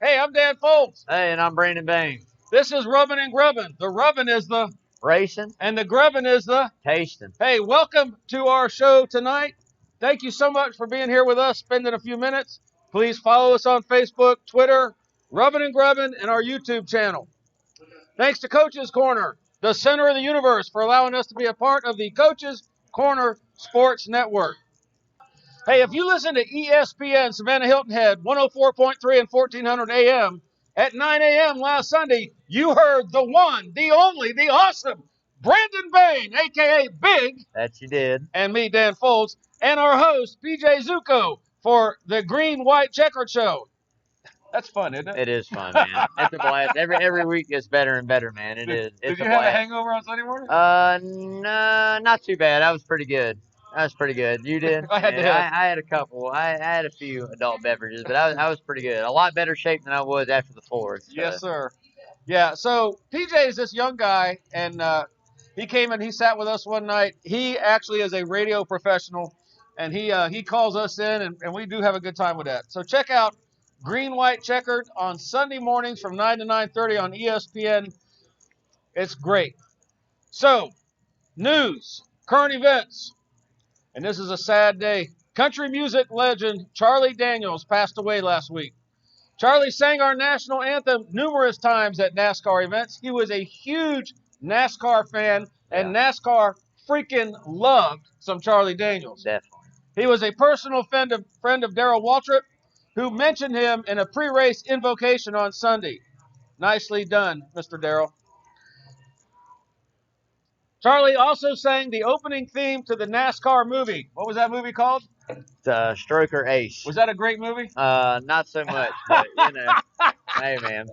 Hey, I'm Dan Foulds. Hey, and I'm Brandon Bain. This is Rubbin and Grubbin. The Rubbin is the Racing and the Grubbin is the tasting. Hey, welcome to our show tonight. Thank you so much for being here with us, spending a few minutes. Please follow us on Facebook, Twitter, Rubbin and Grubbin, and our YouTube channel. Thanks to Coach's Corner, the center of the universe, for allowing us to be a part of the Coach's Corner Sports Network. Hey, if you listen to ESPN Savannah Hilton Head 104.3 and 1400 AM at 9 a.m. last Sunday, you heard the one, the only, the awesome Brandon Bain, a.k.a. Big. That you did. And me, Dan Foulds, and our host, PJ Zuko, for the Green-White Checkered Show. That's fun, isn't it? It is fun, man. It's a blast. Every week gets better and better, man. It is. It's Did you a have blast. a hangover on Sunday morning? No, not too bad. I was pretty good. You did? I had a couple. I had a few adult beverages, but I was pretty good. A lot better shape than I was after the 4th. So. Yes, sir. Yeah, so PJ is this young guy, and he came and he sat with us one night. He actually is a radio professional, and he calls us in, and we do have a good time with that. So check out Green White Checkered on Sunday mornings from 9 to 9:30 on ESPN. It's great. So, news, current events, and this is a sad day. Country music legend Charlie Daniels passed away last week. Charlie sang our national anthem numerous times at NASCAR events. He was a huge NASCAR fan, and NASCAR freaking loved some Charlie Daniels. Definitely. He was a personal friend of Darrell Waltrip, who mentioned him in a pre-race invocation on Sunday. Nicely done, Mr. Darrell. Charlie also sang the opening theme to the NASCAR movie. What was that movie called? Stroker Ace. Was that a great movie? Not so much, but hey, man.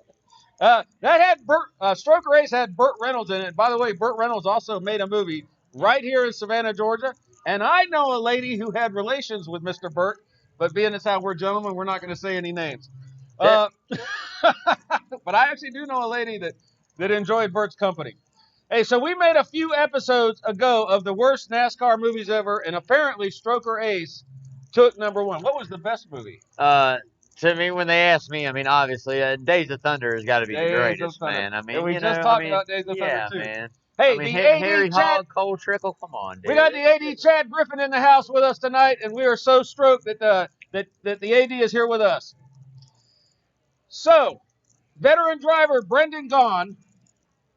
That had Stroker Ace had Burt Reynolds in it. By the way, Burt Reynolds also made a movie right here in Savannah, Georgia. And I know a lady who had relations with Mr. Burt, but being as how we're gentlemen, we're not going to say any names. But I actually do know a lady that enjoyed Burt's company. Hey, so we made a few episodes ago of the worst NASCAR movies ever, and apparently Stroker Ace took number one. What was the best movie? To me, when they asked me, I mean, obviously, Days of Thunder has got to be the greatest, man. I mean, and we just talked about Days of Thunder, too. Man. Hey, I mean, the AD Harry Chad, Hogg, Cole Trickle, come on, dude. We got the AD Chad Griffin in the house with us tonight, and we are so stoked that the AD is here with us. So, veteran driver Brendan Gaughan,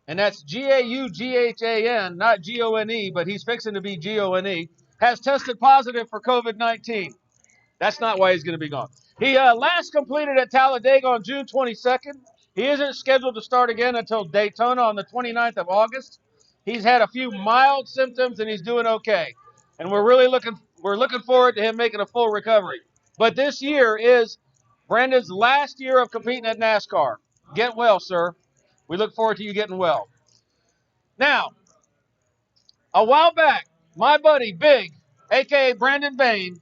and that's Gaughan, not Gone, but he's fixing to be Gone, has tested positive for COVID-19. That's not why he's going to be gone. He last completed at Talladega on June 22nd. He isn't scheduled to start again until Daytona on the 29th of August. He's had a few mild symptoms, and he's doing okay. And we're looking forward to him making a full recovery. But this year is Brandon's last year of competing at NASCAR. Get well, sir. We look forward to you getting well. Now, a while back, my buddy Big, a.k.a. Brandon Bain,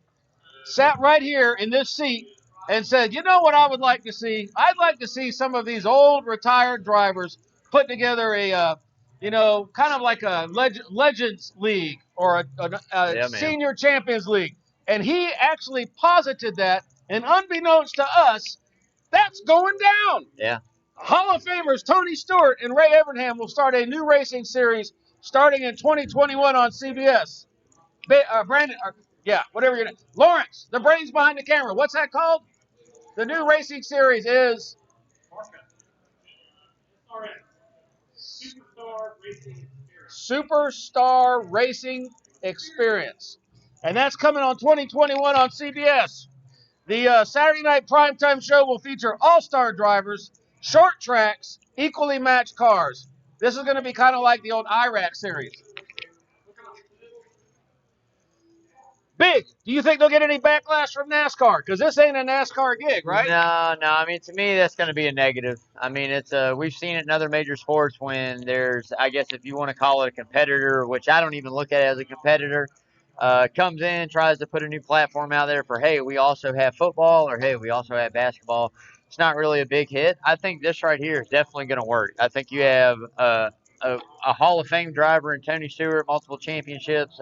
sat right here in this seat and said, you know what I would like to see? I'd like to see some of these old retired drivers put together a, kind of like a Legends League or a Senior Champions League. And he actually posited that, and unbeknownst to us, that's going down. Yeah. Hall of Famers Tony Stewart and Ray Evernham will start a new racing series starting in 2021 on CBS. Brandon, whatever your name. Lawrence, the brains behind the camera. What's that called? The new racing series is Superstar Racing Experience. And that's coming on 2021 on CBS. The Saturday night primetime show will feature all-star drivers, short tracks, equally matched cars. This is going to be kind of like the old Iraq series. Big, do you think they'll get any backlash from NASCAR? Because this ain't a NASCAR gig, right? No. I mean, to me, that's going to be a negative. I mean, it's we've seen it in other major sports when there's, I guess, if you want to call it a competitor, which I don't even look at it as a competitor, comes in, tries to put a new platform out there for, hey, we also have football, or hey, we also have basketball. It's not really a big hit. I think this right here is definitely going to work. I think you have a Hall of Fame driver in Tony Stewart, multiple championships,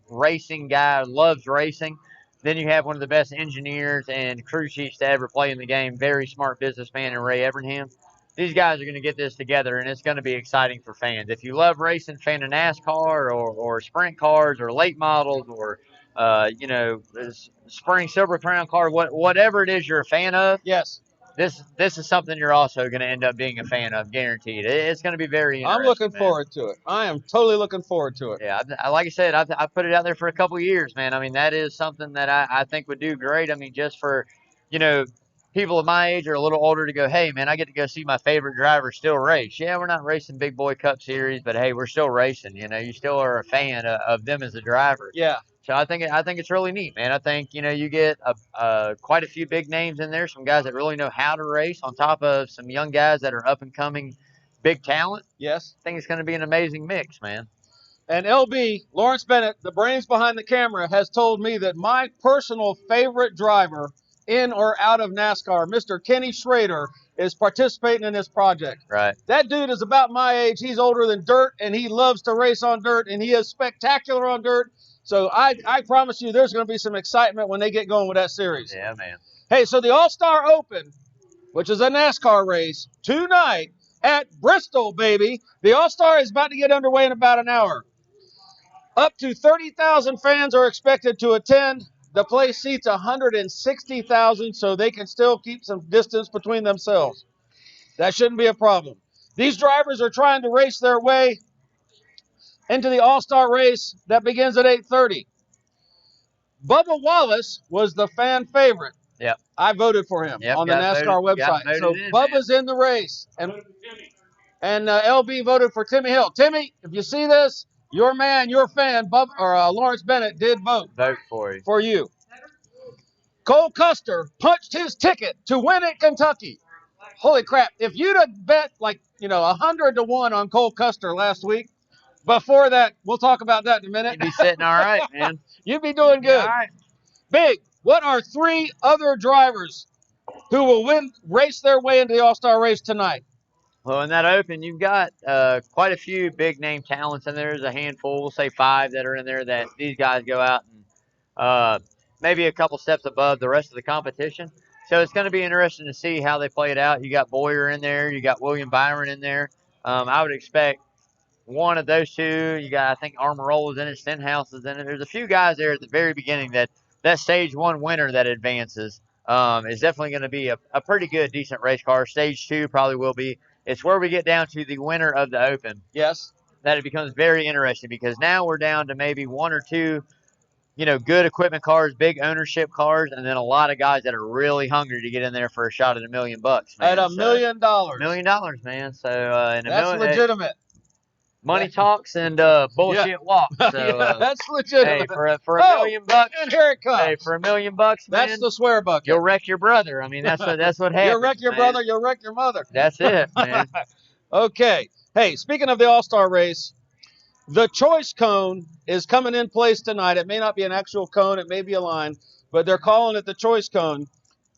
racing guy, loves racing. Then you have one of the best engineers and crew chiefs to ever play in the game, very smart businessman in Ray Evernham. These guys are going to get this together, and it's going to be exciting for fans. If you love racing, fan of NASCAR or sprint cars or late models or spring silver crown car, whatever it is you're a fan of, Yes. this is something you're also going to end up being a fan of, guaranteed. It's going to be very I'm interesting. looking man. forward to it. I am totally looking forward to it. Yeah, like I said, I put it out there for a couple of years, man. I mean, that is something that I think would do great. I mean, just for, you know, people of my age or a little older to go, hey, man, I get to go see my favorite driver still race. Yeah, we're not racing Big Boy Cup Series, but hey, we're still racing. You know, you still are a fan of them as a driver. Yeah. So I think it's really neat, man. I think you get quite a few big names in there, some guys that really know how to race, on top of some young guys that are up and coming, big talent. Yes. I think it's going to be an amazing mix, man. And LB, Lawrence Bennett, the brains behind the camera, has told me that my personal favorite driver in or out of NASCAR, Mr. Kenny Schrader, is participating in this project. Right. That dude is about my age. He's older than dirt, and he loves to race on dirt, and he is spectacular on dirt. So I promise you there's going to be some excitement when they get going with that series. Yeah, man. Hey, so the All-Star Open, which is a NASCAR race, tonight at Bristol, baby. The All-Star is about to get underway in about an hour. Up to 30,000 fans are expected to attend. The place seats 160,000, so they can still keep some distance between themselves. That shouldn't be a problem. These drivers are trying to race their way into the All-Star race that begins at 8:30. Bubba Wallace was the fan favorite. Yep. I voted for him on the NASCAR website. So Bubba's in the race. And LB voted for Timmy Hill. Timmy, if you see this, your man, your fan, Lawrence Bennett did vote for you. Cole Custer punched his ticket to win at Kentucky. Holy crap. If you'd have bet 100 to 1 on Cole Custer last week, before that, we'll talk about that in a minute. You'd be sitting all right, man. You'd be doing good. All right. Big, what are 3 other drivers who will race their way into the All-Star race tonight? Well, in that Open, you've got quite a few big name talents in there. There's a handful, we'll say 5 that are in there that these guys go out and maybe a couple steps above the rest of the competition. So it's going to be interesting to see how they play it out. You got Boyer in there. You got William Byron in there. I would expect one of those two. You got, I think, Armorola's in it. Stenhouse is in it. There's a few guys there at the very beginning that stage 1 winner that advances is definitely going to be a pretty good, decent race car. Stage 2 probably will be. It's where we get down to the winner of the Open. Yes. That it becomes very interesting because now we're down to maybe 1 or 2, good equipment cars, big ownership cars, and then a lot of guys that are really hungry to get in there for a shot at $1 million. Man. At $1 million. $1 million, man. So that's legitimate. Money talks and bullshit walks. So, that's legitimate. Hey, for $1 million, and here it comes. Hey, for $1 million, man, that's the swear bucket. You'll wreck your brother. I mean, that's what happens. You'll wreck your brother. You'll wreck your mother. That's it, man. Okay. Hey, speaking of the All-Star race, the choice cone is coming in place tonight. It may not be an actual cone. It may be a line, but they're calling it the choice cone.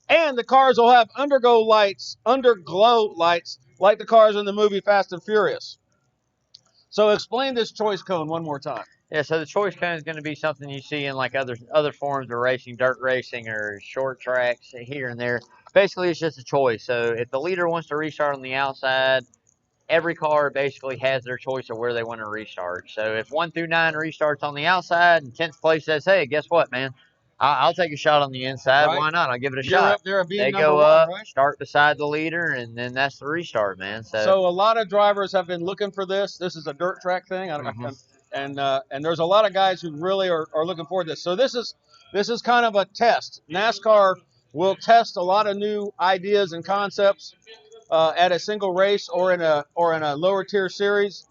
And the cars will have underglow lights like the cars in the movie Fast and Furious. So explain this choice cone one more time. Yeah, so the choice cone is going to be something you see in like other forms of racing, dirt racing or short tracks here and there. Basically, it's just a choice. So if the leader wants to restart on the outside, every car basically has their choice of where they want to restart. So if 1 through 9 restarts on the outside and 10th place says, hey, guess what, man? I'll take a shot on the inside. Right. Why not? I'll give it a shot. Up there they go up, right? Start beside the leader, and then that's the restart, man. So a lot of drivers have been looking for this. This is a dirt track thing, and there's a lot of guys who really are looking forward to this. So this is kind of a test. NASCAR will test a lot of new ideas and concepts at a single race or in a lower tier series.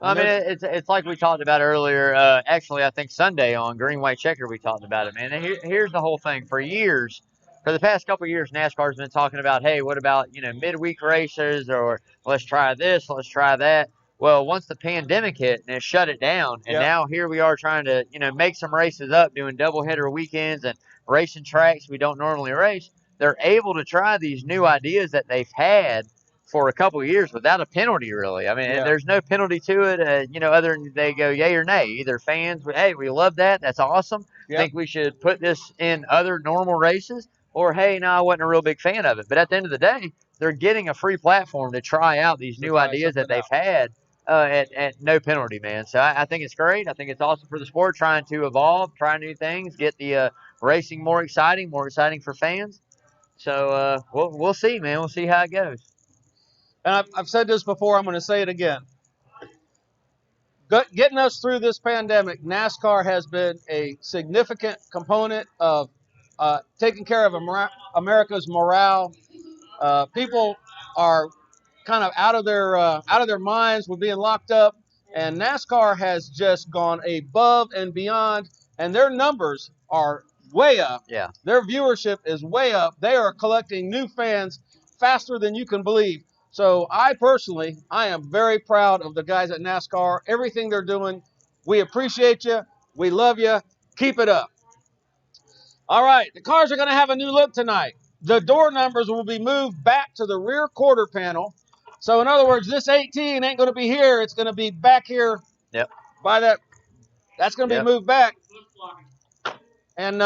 I mean, it's like we talked about earlier. Actually, I think Sunday on Green White Checker we talked about it, man. And here's the whole thing. For the past couple of years, NASCAR's been talking about, hey, what about midweek races, or let's try this, let's try that. Well, once the pandemic hit and it shut it down, and now here we are trying to make some races up, doing doubleheader weekends and racing tracks we don't normally race. They're able to try these new ideas that they've had for a couple of years without a penalty, really. I mean, Yeah. there's no penalty to it, other than they go yay or nay. Either fans, hey, we love that. That's awesome. Yep. Think we should put this in other normal races, or hey, no, I wasn't a real big fan of it. But at the end of the day, they're getting a free platform to try out these new ideas that they've had at no penalty, man. So I think it's great. I think it's awesome for the sport, trying to evolve, try new things, get the racing more exciting for fans. So we'll see, man. We'll see how it goes. And I've said this before. I'm going to say it again. Getting us through this pandemic, NASCAR has been a significant component of taking care of America's morale. People are kind of out of their minds with being locked up, and NASCAR has just gone above and beyond, and their numbers are way up. Yeah. Their viewership is way up. They are collecting new fans faster than you can believe. So I am very proud of the guys at NASCAR. Everything they're doing, we appreciate you. We love you. Keep it up. All right, the cars are going to have a new look tonight. The door numbers will be moved back to the rear quarter panel. So in other words, this 18 ain't going to be here. It's going to be back here. Yep. By that. That's going to be moved back. And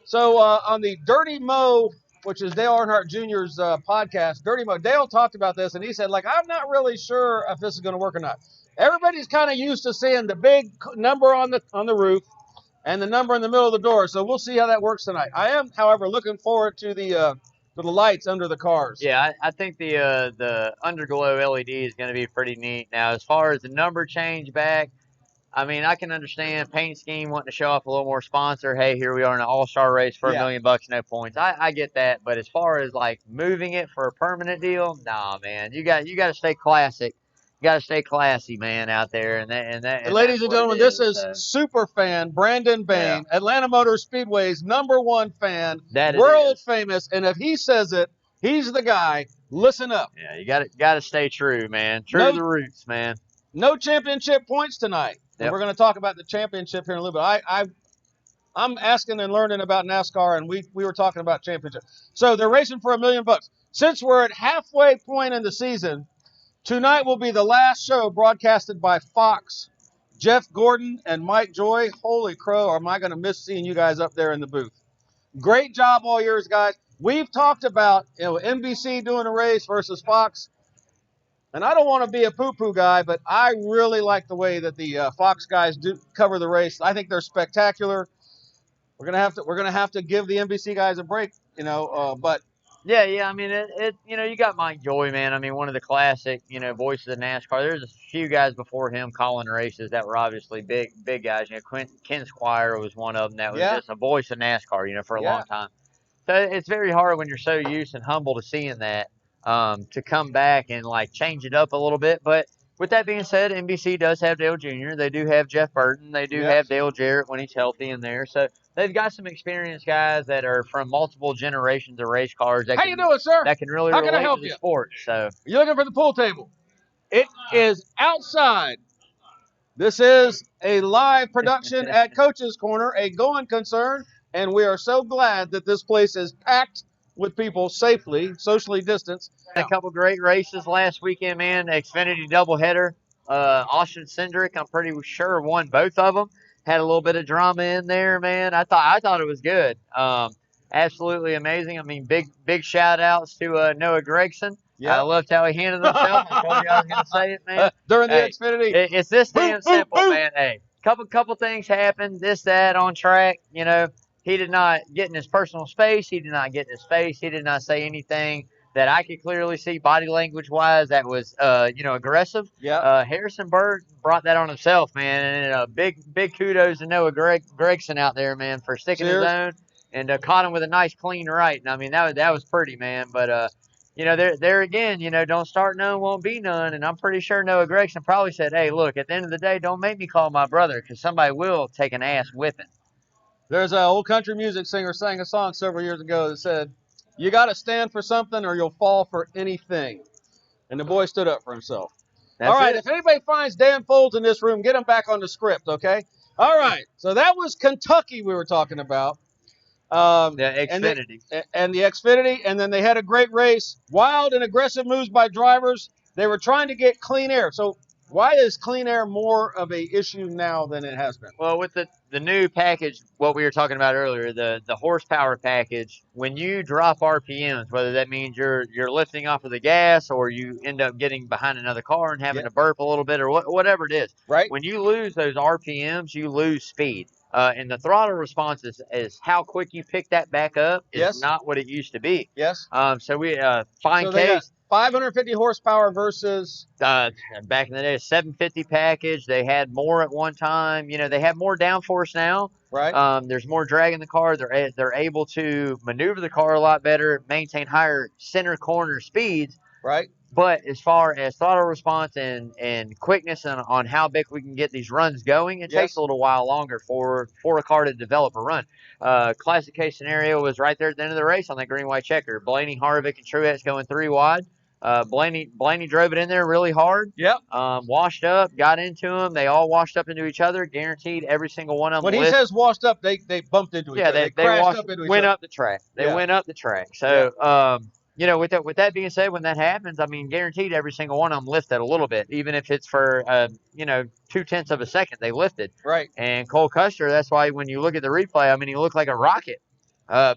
so on the Dirty Mo, which is Dale Earnhardt Jr.'s podcast, Dirty Mo, Dale talked about this, and he said, I'm not really sure if this is going to work or not. Everybody's kind of used to seeing the big number on the roof and the number in the middle of the door. So we'll see how that works tonight. I am, however, looking forward to the lights under the cars. Yeah, I think the underglow LED is going to be pretty neat. Now, as far as the number change back, I mean, I can understand paint scheme wanting to show off a little more sponsor. Hey, here we are in an all-star race for $1 million, no points. I get that, but as far as like moving it for a permanent deal, nah, man. You got to stay classic. You got to stay classy, man, out there. And ladies and gentlemen, this is super fan Brandon Bain, Atlanta Motor Speedway's #1 fan, world famous. And if he says it, he's the guy. Listen up. Yeah, you got to stay true, man. True to the roots, man. No championship points tonight. And we're going to talk about the championship here in a little bit. I'm asking and learning about NASCAR, and we were talking about championship. So they're racing for $1 million. Since we're at halfway point in the season, tonight will be the last show broadcasted by Fox. Jeff Gordon and Mike Joy. Holy crow, am I going to miss seeing you guys up there in the booth. Great job all years, guys. We've talked about NBC doing a race versus Fox. And I don't want to be a poo-poo guy, but I really like the way that the Fox guys do cover the race. I think they're spectacular. We're gonna have to give the NBC guys a break, but yeah. I mean, you got Mike Joy, man. I mean, one of the classic, voices of NASCAR. There's a few guys before him calling races that were obviously big guys. Ken Squire was one of them that was just a voice of NASCAR, for a long time. So it's very hard when you're so used and humble to seeing that. To come back and change it up a little bit. But with that being said, NBC does have Dale Jr. They do have Jeff Burton. They do have Dale Jarrett when he's healthy in there. So they've got some experienced guys that are from multiple generations of race cars. How you doing, sir? That can really relate to the sport. So you're looking for the pool table. It is outside. This is a live production at Coach's Corner, a going concern, and we are so glad that this place is packed with people safely, socially distanced. A couple great races last weekend, man. Xfinity doubleheader. Austin Cindric, I'm pretty sure, won both of them. Had a little bit of drama in there, man. I thought it was good. Absolutely amazing. I mean, big shout outs to Noah Gragson. Yeah. I loved how he handled himself. I told you I was going to say it, man. During the Xfinity. It's this damn simple, man. Hey, couple things happened. This, that, on track. He did not get in his personal space. He did not get in his face. He did not say anything that I could clearly see body language wise that was, aggressive. Yeah. Harrison Bird brought that on himself, man. And big kudos to Noah Gragson out there, man, for sticking his own and caught him with a nice clean right. And I mean, that was pretty, man. But, there again, don't start none, won't be none. And I'm pretty sure Noah Gragson probably said, hey, look, at the end of the day, don't make me call my brother because somebody will take an ass whipping. There's an old country music singer sang a song several years ago that said, you got to stand for something or you'll fall for anything. And the boy stood up for himself. All right, if anybody finds Dan Foulds in this room, get him back on the script, okay? All right, so that was Kentucky we were talking about. The and Xfinity. the Xfinity, and then they had a great race. Wild and aggressive moves by drivers. They were trying to get clean air. So why is clean air more of a issue now than it has been? Well, with the new package, what we were talking about earlier, the horsepower package, when you drop RPMs, whether that means you're lifting off of the gas or you end up getting behind another car and having to burp a little bit or whatever it is, right? when you lose those RPMs, you lose speed. And the throttle response is how quick you pick that back up is not what it used to be. Yes. So we fine So they got case. 550 horsepower versus Back in the day, a 750 package. They had more at one time. You know, they have more downforce now. right. There's more drag in the car. They're able to maneuver the car a lot better, maintain higher center corner speeds. Right. But as far as throttle response and quickness and on how big we can get these runs going, it takes a little while longer for a car to develop a run. Classic case scenario was right there at the end of the race on that green white checker. Blaney, Harvick, and Truex going 3 wide. Blaney drove it in there really hard. Yep. Washed up, got into him. They all washed up into each other. Guaranteed every single one of them. When he says washed up, they bumped into each other. They crashed washed, up into each went other. up the track. They went up the track. So, you know, with that being said, when that happens, I mean, guaranteed every single one of them lifted a little bit, even if it's for, 0.2 of a second, they lifted. Right. And Cole Custer, that's why when you look at the replay, I mean, he looked like a rocket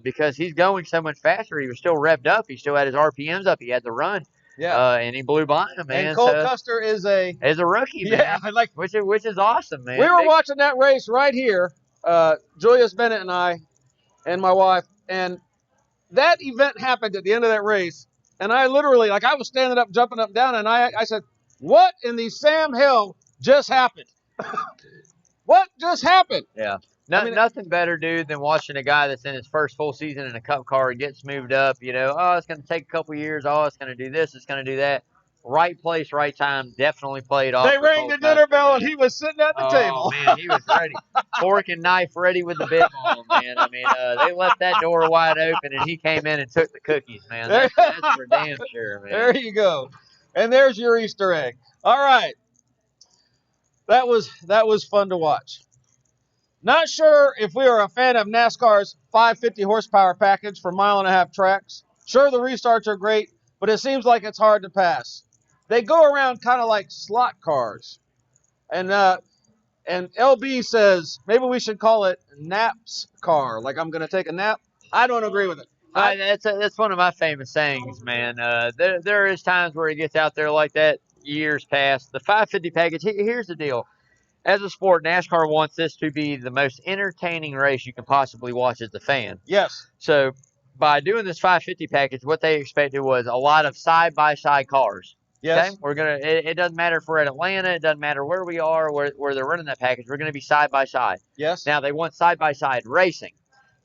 because he's going so much faster. He was still revved up. He still had his RPMs up. He had the run. Yeah. And he blew by him, man. And Cole Custer is a rookie, man. Yeah, which is awesome, man. We were watching that race right here, Julius Bennett and I, and my wife, and that event happened at the end of that race, and I literally, I was standing up, jumping up and down, and I said, "What in the Sam Hill just happened? What just happened?" Yeah. Nothing better, dude, than watching a guy that's in his first full season in a cup car gets moved up. You know, oh, it's going to take a couple years. Oh, it's going to do this. It's going to do that. Right place, right time. Definitely played off. They rang the dinner bell, and he was sitting at the table. Man, he was ready. Fork and knife ready with the bib on, man. I mean, they left that door wide open, and he came in and took the cookies, man. That's for damn sure, man. There you go. And there's your Easter egg. All right. That was fun to watch. Not sure if we are a fan of NASCAR's 550 horsepower package for mile-and-a-half tracks. Sure, the restarts are great, but it seems like it's hard to pass. They go around kind of like slot cars. And LB says maybe we should call it naps car, like I'm going to take a nap. I don't agree with it. That's one of my famous sayings, man. There is times where he gets out there like that. Years past the 550 package. Here's the deal. As a sport, NASCAR wants this to be the most entertaining race you can possibly watch as a fan. Yes. So by doing this 550 package, what they expected was a lot of side-by-side cars. Yes. Okay? It doesn't matter if we're at Atlanta. It doesn't matter where we are, where they're running that package. We're going to be side-by-side. Yes. Now, they want side-by-side racing.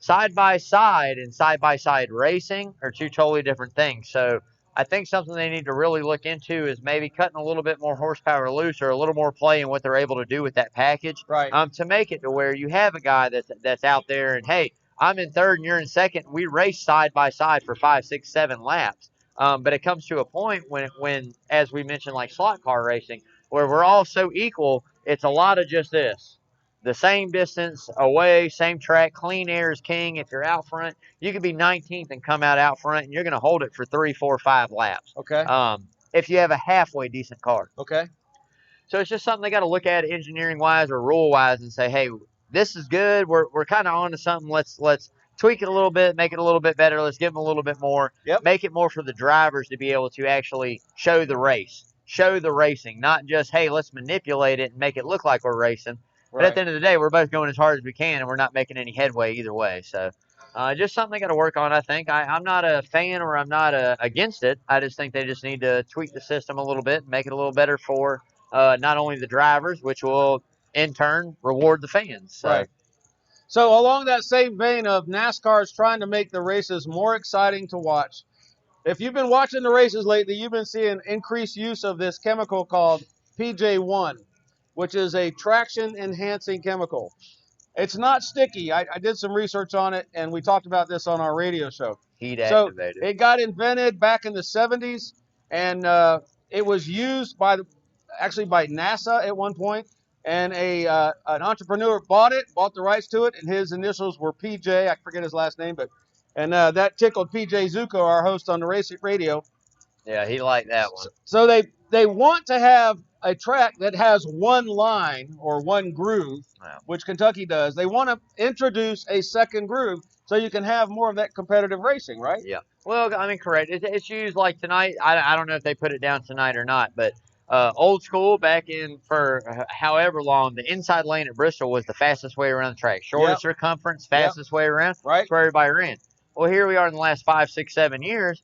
Side-by-side and side-by-side racing are two totally different things. So I think something they need to really look into is maybe cutting a little bit more horsepower loose or a little more play in what they're able to do with that package. Right. To make it to where you have a guy that's out there and, hey, I'm in third and you're in second. We race side by side for 5, 6, 7 laps. But it comes to a point when, as we mentioned, like slot car racing, where we're all so equal, it's a lot of just this. The same distance away, same track, clean air is king. If you're out front, you could be 19th and come out front, and you're going to hold it for 3, 4, 5 laps. Okay. If you have a halfway decent car. Okay. So it's just something they got to look at engineering-wise or rule-wise and say, hey, this is good. We're kind of on to something. Let's tweak it a little bit, make it a little bit better. Let's give them a little bit more. Yep. Make it more for the drivers to be able to actually show the race, show the racing, not just, hey, let's manipulate it and make it look like we're racing. But at the end of the day, we're both going as hard as we can, and we're not making any headway either way. So just something they got to work on, I think. I'm not a fan or I'm not against it. I just think they just need to tweak the system a little bit and make it a little better for not only the drivers, which will, in turn, reward the fans. So. Right. So along that same vein of NASCAR is trying to make the races more exciting to watch. If you've been watching the races lately, you've been seeing increased use of this chemical called PJ1. Which is a traction-enhancing chemical. It's not sticky. I did some research on it, and we talked about this on our radio show. Heat activated. So it got invented back in the 70s, and it was used by NASA at one point and an entrepreneur bought the rights to it, and his initials were PJ. I forget his last name, and that tickled PJ Zuko, our host on the Race Radio. Yeah, he liked that one. So they want to have a track that has one line or one groove, which Kentucky does. They want to introduce a second groove so you can have more of that competitive racing, right? Yeah. Well, I mean, correct. It's used like tonight. I don't know if they put it down tonight or not, but old school back in for however long, the inside lane at Bristol was the fastest way around the track. Shortest circumference, fastest way around. Right. That's where everybody ran. Well, here we are in the last 5, 6, 7 years,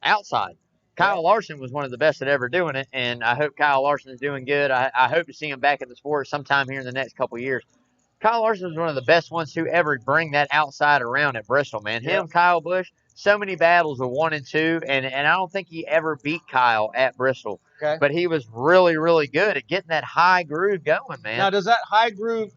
outside. Kyle Larson was one of the best at ever doing it, and I hope Kyle Larson is doing good. I hope to see him back in the sport sometime here in the next couple of years. Kyle Larson was one of the best ones to ever bring that outside around at Bristol, man. Him, Kyle Busch, so many battles with 1 and 2, and I don't think he ever beat Kyle at Bristol. Okay. But he was really, really good at getting that high groove going, man. Now, does that high groove,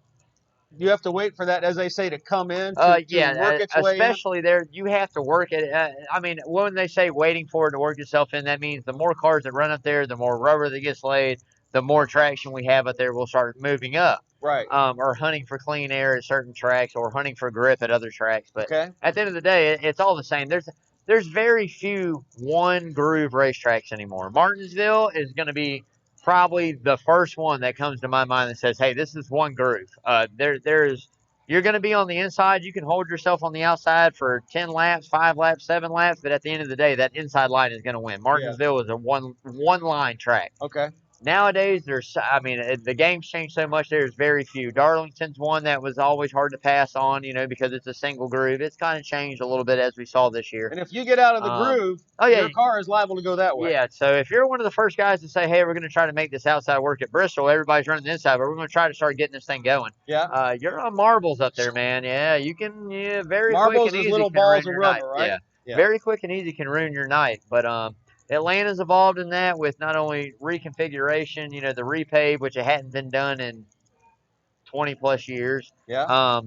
you have to wait for that, as they say, to come in to work its way in? Especially there, you have to work it. I mean, when they say waiting for it to work itself in, that means the more cars that run up there, the more rubber that gets laid, the more traction we have up there, we'll start moving up. Right. Or hunting for clean air at certain tracks, or hunting for grip at other tracks. But at the end of the day, it's all the same. There's very few one groove racetracks anymore. Martinsville is going to be probably the first one that comes to my mind that says, "Hey, this is one groove." You're going to be on the inside. You can hold yourself on the outside for 10 laps, 5 laps, 7 laps, but at the end of the day, that inside line is going to win. Martinsville is a one line track. Okay. Nowadays, the game's changed so much. There's very few. Darlington's one that was always hard to pass on, because it's a single groove. It's kind of changed a little bit as we saw this year. And if you get out of the groove, your car is liable to go that way. Yeah, so if you're one of the first guys to say, hey, we're going to try to make this outside work at Bristol, everybody's running the inside, but we're going to try to start getting this thing going. Yeah. You're on marbles up there, man. Yeah, you can, very marbles quick and is easy little can balls ruin of your rubber, night. right? Yeah, very quick and easy can ruin your night. But Atlanta's evolved in that with not only reconfiguration, the repave, which it hadn't been done in 20 plus years. Yeah.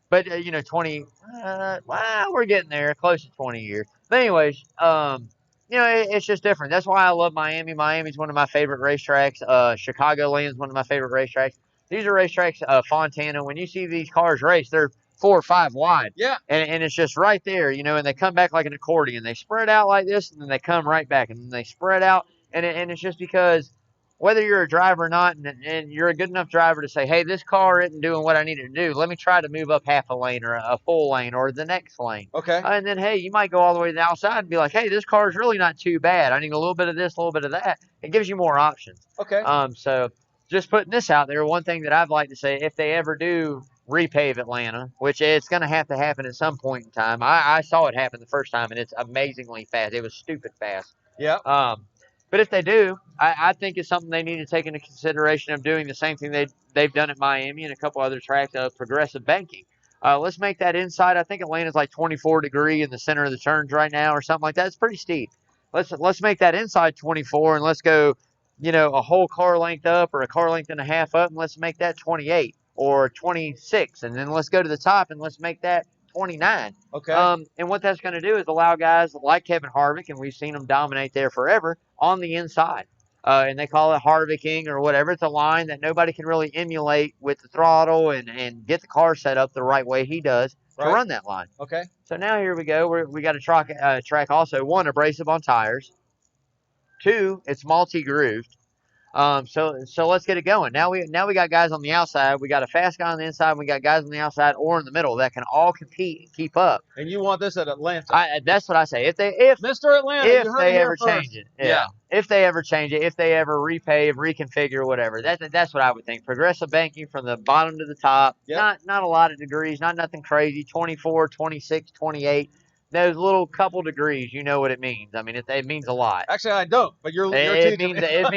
But 20. We're getting there, close to 20 years. But anyways, it's just different. That's why I love Miami. Miami's one of my favorite racetracks. Chicagoland's one of my favorite racetracks. These are racetracks. Fontana. When you see these cars race, they're 4 or 5 wide. Yeah. And it's just right there, and they come back like an accordion. They spread out like this, and then they come right back, and then they spread out. And it's just because whether you're a driver or not, and you're a good enough driver to say, hey, this car isn't doing what I need it to do. Let me try to move up half a lane or a full lane or the next lane. Okay. And then, hey, you might go all the way to the outside and be like, hey, this car is really not too bad. I need a little bit of this, a little bit of that. It gives you more options. Okay. So just putting this out there, one thing that I'd like to say, if they ever do repave Atlanta, which it's going to happen at some point in time. I saw it happen the first time, and it's amazingly fast. It was stupid fast. Yeah. But if they do, I think it's something they need to take into consideration of doing the same thing they've done at Miami and a couple other tracks of progressive banking. Let's make that inside. I think Atlanta's like 24 degree in the center of the turns right now or something like that. It's pretty steep. Let's make that inside 24 and let's go, a whole car length up or a car length and a half up, and let's make that 28 or 26, and then let's go to the top and let's make that 29. Okay. And what that's going to do is allow guys like Kevin Harvick, and we've seen him dominate there forever, on the inside. And they call it Harvicking or whatever. It's a line that nobody can really emulate with the throttle and get the car set up the right way he does to run that line. Okay. So now here we go. We got a track also. 1, abrasive on tires. 2, it's multi-grooved. So let's get it going. Now we got guys on the outside. We got a fast guy on the inside. We got guys on the outside or in the middle that can all compete and keep up. And you want this at Atlanta? That's what I say. If Mr. Atlanta, if you heard they it ever here first. change it, yeah. If they ever change it, if they ever repave, reconfigure, whatever. That's what I would think. Progressive banking from the bottom to the top. Yep. Not a lot of degrees. Not nothing crazy. 24, 26, 28. Those little couple degrees, you know what it means. I mean, it means a lot. Actually, I don't, but you're It teaching means it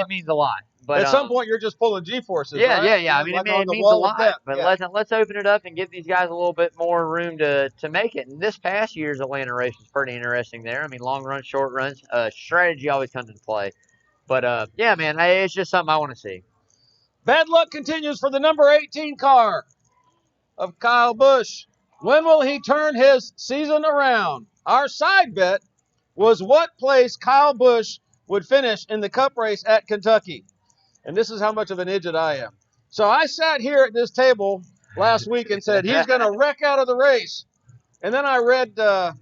means a lot. But at some point, you're just pulling G-forces. Yeah, right? yeah. I mean, like it means a lot. But let's open it up and give these guys a little bit more room to make it. And this past year's Atlanta race was pretty interesting there. I mean, long runs, short runs, strategy always comes into play. But yeah, man, it's just something I want to see. Bad luck continues for the number 18 car of Kyle Busch. When will he turn his season around? Our side bet was what place Kyle Busch would finish in the Cup race at Kentucky. And this is how much of an idiot I am. So I sat here at this table last week and said, he's going to wreck out of the race. And then I read the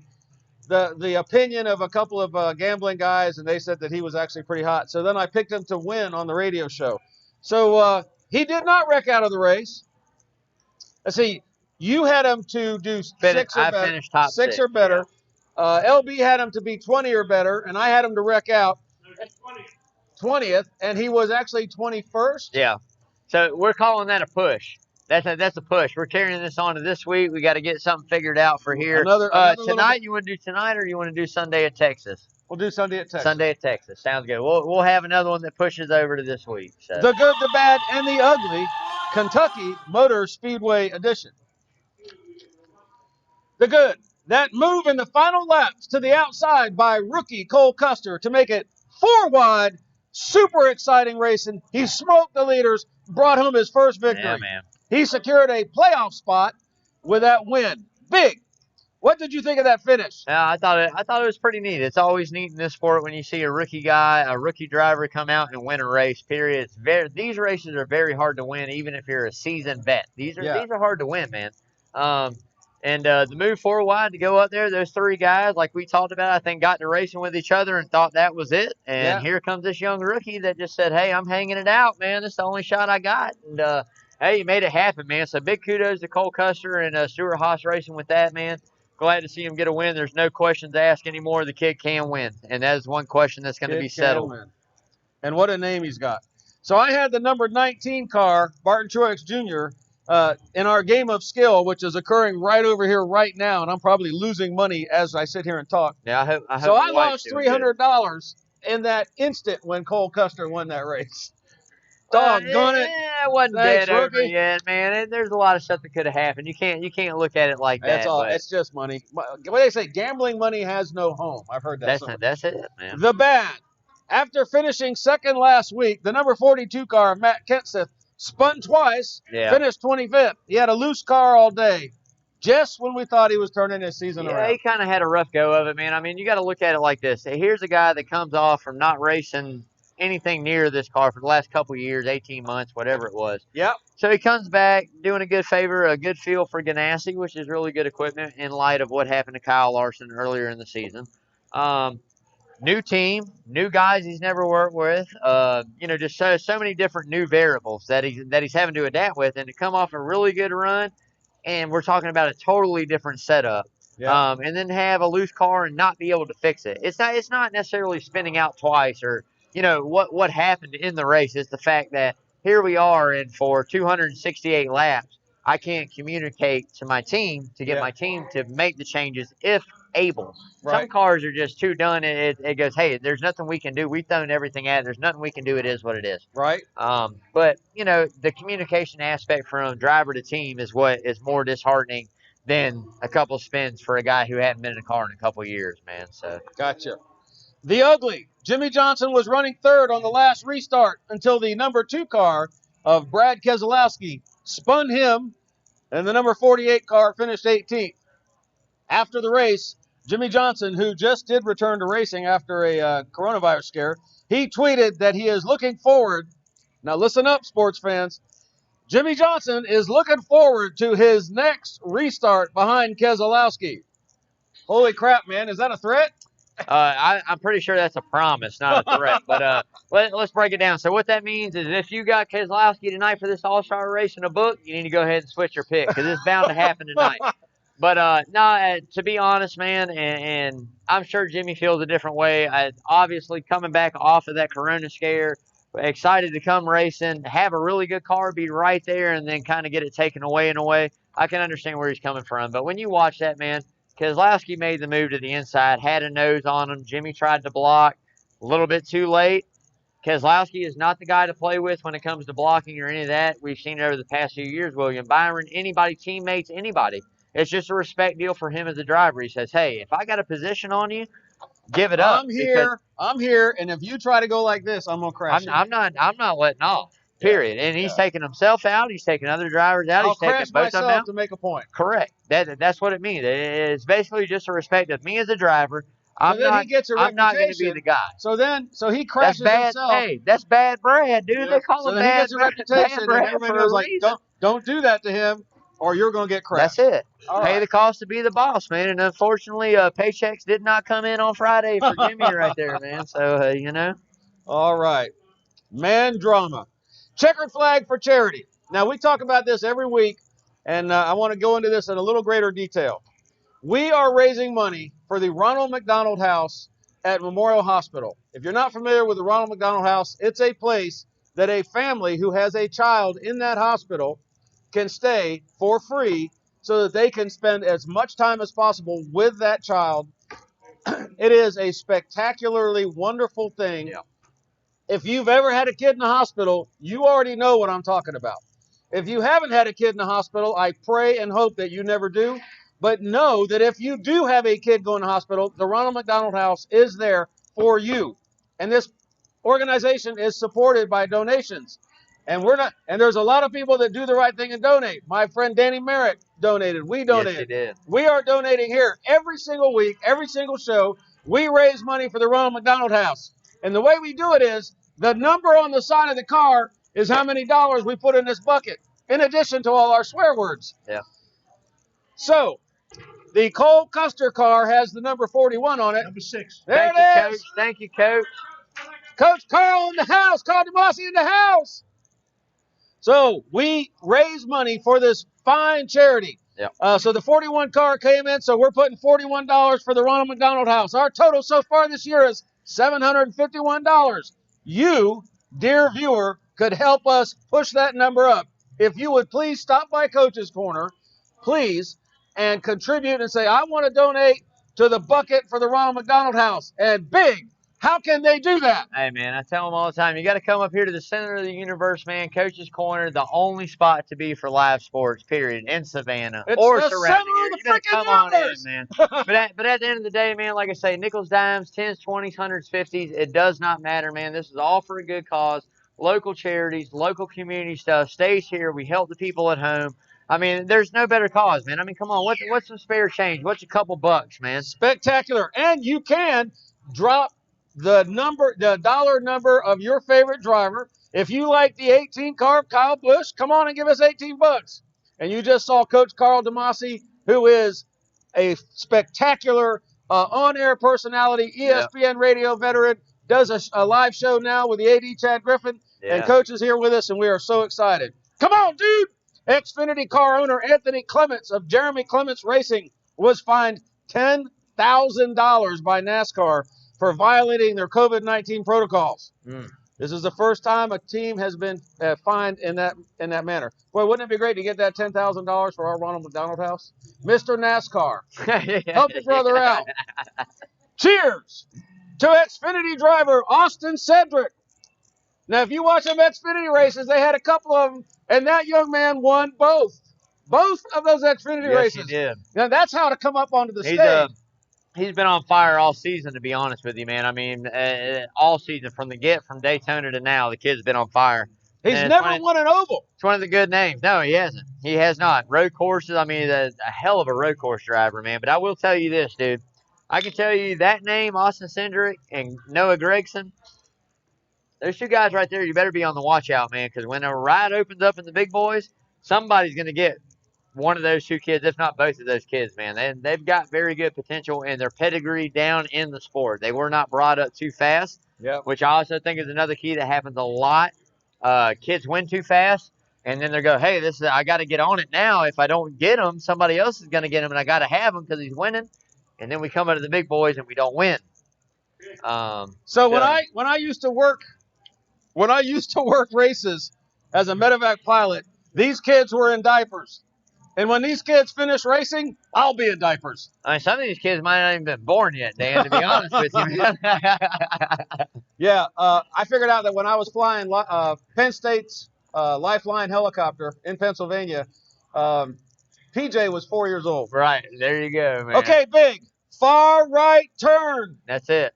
opinion of a couple of gambling guys, and they said that he was actually pretty hot. So then I picked him to win on the radio show. So he did not wreck out of the race. Let's see. You had him to do six or I better. finished top Six or better. Yeah. LB had him to be 20 or better, and I had him to wreck out 20th, and he was actually 21st. Yeah. So we're calling that a push. That's a push. We're carrying this on to this week. We got to get something figured out for here. Another tonight, you want to do tonight, or you want to do Sunday at Texas? We'll do Sunday at Texas. Sunday at Texas. Sounds good. We'll have another one that pushes over to this week. So. The good, the bad, and the ugly Kentucky Motor Speedway edition. The good, that move in the final laps to the outside by rookie Cole Custer to make it 4 wide. Super exciting racing. He smoked the leaders, brought home his first victory. Yeah, man. He secured a playoff spot with that win. Big. What did you think of that finish? Yeah, I thought it was pretty neat. It's always neat in this sport when you see a rookie driver come out and win a race. Period. These races are very hard to win, even if you're a seasoned vet. These are hard to win, man. And the move 4 wide to go up there, those 3 guys, like we talked about, I think got to racing with each other and thought that was it. And here comes this young rookie that just said, hey, I'm hanging it out, man. This is the only shot I got. And, hey, he made it happen, man. So big kudos to Cole Custer and Stuart Haas Racing with that, man. Glad to see him get a win. There's no questions asked anymore. The kid can win. And that is one question that's going to be settled. And what a name he's got. So I had the number 19 car, Barton Truex Jr., in our game of skill, which is occurring right over here right now, and I'm probably losing money as I sit here and talk. Yeah, I hope so I lost $300 in that instant when Cole Custer won that race. Doggone it! Yeah, it wasn't dead over yet, man. There's a lot of stuff that could have happened. You can't look at it like that. That's all. It's just money. What do they say? Gambling money has no home. I've heard that. That's it, man. The bad. After finishing second last week, the number 42 car, Matt Kenseth, spun twice, finished 25th. He had a loose car all day, just when we thought he was turning his season around. Yeah, he kind of had a rough go of it, man. I mean, you got to look at it like this. Here's a guy that comes off from not racing anything near this car for the last couple of years, 18 months, whatever it was. Yep. So he comes back doing a good feel for Ganassi, which is really good equipment in light of what happened to Kyle Larson earlier in the season. New team, new guys he's never worked with. Just so many different new variables that he's having to adapt with, and to come off a really good run, and we're talking about a totally different setup. Yeah. And then have a loose car and not be able to fix it. It's not necessarily spinning out twice or what happened in the race. Is the fact that here we are, and for 268 laps, I can't communicate to my team to get my team to make the changes if able. Right. Some cars are just too done. It goes, hey, there's nothing we can do. We've thrown everything at it. There's nothing we can do. It is what it is. Right. But the communication aspect from driver to team is what is more disheartening than a couple spins for a guy who hadn't been in a car in a couple years, man. So gotcha. The ugly. Jimmy Johnson was running third on the last restart until the number 2 car of Brad Keselowski spun him, and the number 48 car finished 18th. After the race, Jimmy Johnson, who just did return to racing after a coronavirus scare, he tweeted that he is looking forward. Now listen up, sports fans. Jimmy Johnson is looking forward to his next restart behind Keselowski. Holy crap, man. Is that a threat? I'm pretty sure that's a promise, not a threat. But let's break it down. So what that means is if you got Keselowski tonight for this All-Star race in a book, you need to go ahead and switch your pick because it's bound to happen tonight. But to be honest, man, and I'm sure Jimmy feels a different way. Obviously, coming back off of that Corona scare, excited to come racing, have a really good car, be right there, and then kind of get it taken away in a way. I can understand where he's coming from. But when you watch that, man, Keselowski made the move to the inside, had a nose on him. Jimmy tried to block a little bit too late. Keselowski is not the guy to play with when it comes to blocking or any of that. We've seen it over the past few years. William Byron, anybody, teammates, anybody. It's just a respect deal for him as a driver. He says, hey, if I got a position on you, give it up. I'm here, and if you try to go like this, I'm going to crash you. I'm not letting off, period. And he's taking himself out. He's taking other drivers out. I'll he's taking crash both of them myself out. To make a point. Correct. That's what it means. It's basically just a respect of me as a driver. So then he gets a I'm not going to be reputation. the guy. So he That's crashes bad. himself. Hey, that's bad Brad, dude. Yeah. They call So him then he bad, gets a bad reputation, and Brad everybody for knows, a like, reason. don't do that to him, or you're gonna get crashed. That's it. All Pay right. the cost to be the boss, man. And unfortunately, paychecks did not come in on Friday for Jimmy right there, man. So you know. All right. Man drama. Checkered flag for charity. Now, we talk about this every week, and I want to go into this in a little greater detail. We are raising money for the Ronald McDonald House at Memorial Hospital. If you're not familiar with the Ronald McDonald House, it's a place that a family who has a child in that hospital can stay for free so that they can spend as much time as possible with that child. It is a spectacularly wonderful thing. Yeah. If you've ever had a kid in the hospital, you already know what I'm talking about. If you haven't had a kid in the hospital, I pray and hope that you never do. But know that if you do have a kid going to the hospital, the Ronald McDonald House is there for you. And this organization is supported by donations. And there's a lot of people that do the right thing and donate. My friend Danny Merritt donated. We donated. Yes, he did. We are donating here every single week, every single show. We raise money for the Ronald McDonald House. And the way we do it is the number on the side of the car is how many dollars we put in this bucket, in addition to all our swear words. Yeah. So, the Cole Custer car has the number 41 on it. Number 6. There Thank it you, is. Coach. Thank you, Coach. Coach Carl in the house. Carl DeMasi in the house. So, we raise money for this fine charity. Yeah. So the 41 car came in, so we're putting $41 for the Ronald McDonald House. Our total so far this year is $751. You, dear viewer, could help us push that number up. If you would please stop by Coach's Corner, please, and contribute and say, I want to donate to the bucket for the Ronald McDonald House. And big, how can they do that? Hey, man, I tell them all the time, you got to come up here to the center of the universe, man. Coach's Corner, the only spot to be for live sports, period, in Savannah It's or the surrounding center of area. the You better freaking come on in, universe. man. But at the end of the day, man, like I say, nickels, dimes, 10s, 20s, 100s, 50s, it does not matter, man. This is all for a good cause. Local charities, local community stuff stays here. We help the people at home. I mean, there's no better cause, man. I mean, come on, what's some spare change? What's a couple bucks, man? Spectacular. And you can drop the dollar number of your favorite driver. If you like the 18 car of Kyle Busch, come on and give us 18 bucks. And you just saw Coach Carl DeMasi, who is a spectacular on-air personality, ESPN radio veteran, does a live show now with the AD Chad Griffin. Yeah. And Coach is here with us, and we are so excited. Come on, dude! Xfinity car owner Anthony Clements of Jeremy Clements Racing was fined $10,000 by NASCAR for violating their COVID-19 protocols. This is the first time a team has been fined in that manner. Boy, wouldn't it be great to get that $10,000 for our Ronald McDonald House? Mr. NASCAR, help your brother out. Cheers to Xfinity driver Austin Cedric. Now, if you watch them Xfinity races, they had a couple of them, and that young man won both. Both of those Xfinity races. Yes, he did. Now, that's how to come up onto the stage. He's been on fire all season, to be honest with you, man. I mean, all season from Daytona to now, the kid's been on fire. He's never won an oval. It's one of the good names. No, he hasn't. He has not. Road courses, I mean, a hell of a road course driver, man. But I will tell you this, dude. I can tell you that name, Austin Cindric and Noah Gragson, those two guys right there, you better be on the watch out, man, because when a ride opens up in the big boys, somebody's going to get one of those two kids, if not both of those kids, man. They've got very good potential and their pedigree down in the sport. They were not brought up too fast, which I also think is another key that happens a lot. Kids win too fast, and then they go, hey, I got to get on it now. If I don't get them, somebody else is going to get them, and I got to have him because he's winning. And then we come into the big boys and we don't win. So when I used to work races as a medevac pilot, these kids were in diapers. And when these kids finish racing, I'll be in diapers. I mean, some of these kids might not even been born yet, Dan, to be honest with you. Yeah, I figured out that when I was flying Penn State's Lifeline helicopter in Pennsylvania, PJ was 4 years old. Right, there you go, man. Okay, big. Far right turn. That's it.